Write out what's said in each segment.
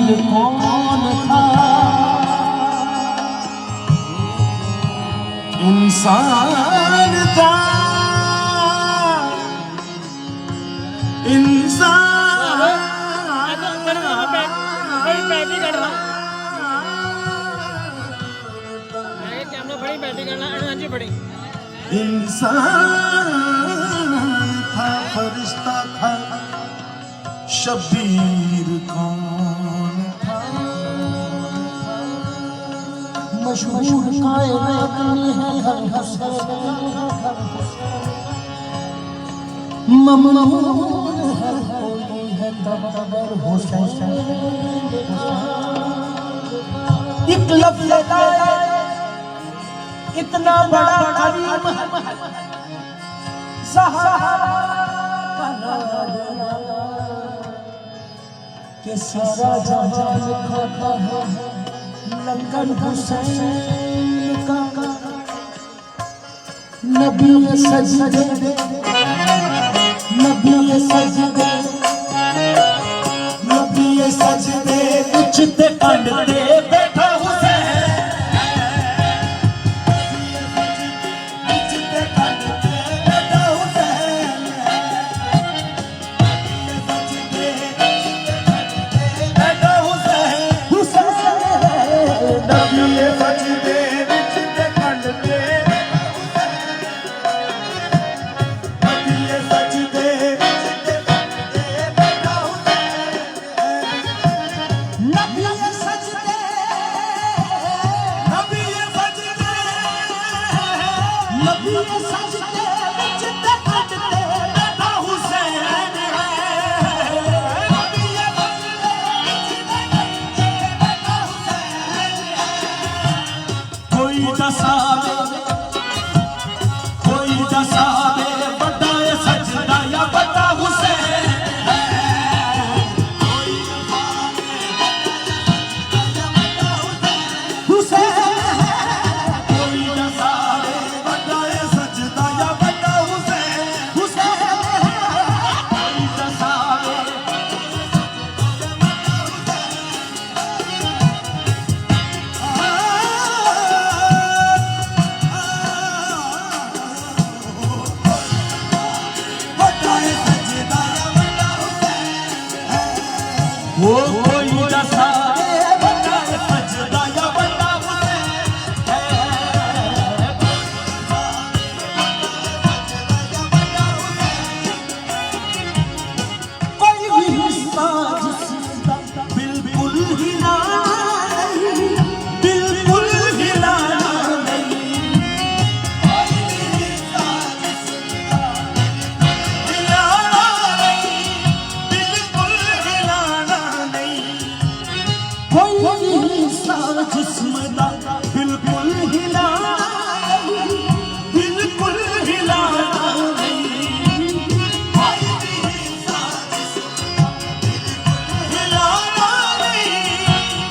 शबीर कौन था? इंसान था, इंसान। इंसान था, फरिश्ता था, शबीर कौन था? मशहूर कायनात में है घर ममनून है कोई है तबर हुसैन। एक लफ्ज़ इतना बड़ा करीम ज़हरा का कि सारा जहां खाता है लंगर हुसैन का। नबी सजदे, नबी सजदे, नबी सजदे कुछ ते कंडते बैठा हुसैन। कोई दसावे बड़ा सजदा या बड़ा हुसैन। वो कोई जैसा बड़ा सजदा या बड़ा कोई भी हिस्सा जिसका बिल्कुल हिला नहीं, बिल्कुल हिला नहीं। कोई भी हिस्सा जिसका हिलाना नहीं, बिल्कुल हिलाना नहीं। कोई हिस्सा जिस्म दा बिल्कुल हिला नहीं, बिल्कुल हिलाना नहीं। कोई हिस्सा जिस्म दा हिलाना नहीं,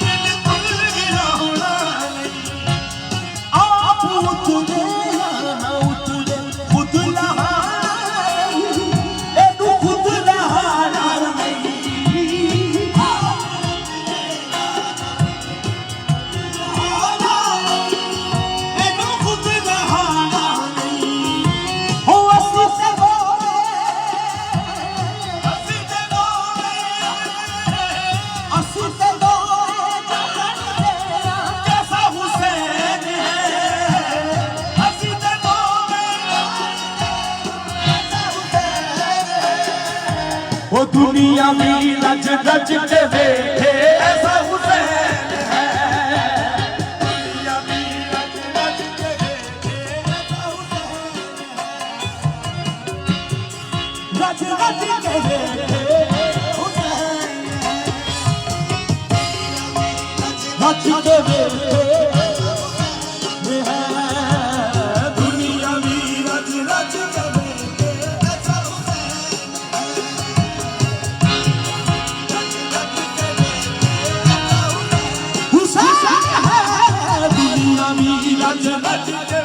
बिल्कुल हिलाना नहीं। आप उतरे या ना उतरे खुद लहाना नहीं, खुद लहाना नहीं। वो दुनिया भी रज रज के बैठे ऐसा हुसैन है। दुनिया भी रज रज के बैठे ऐसा हुसैन है। रज रज के बैठे हुसैन है। रज के बैठे दुनिया भी रज रज के बैठे ऐसा हुसैन। रज रज के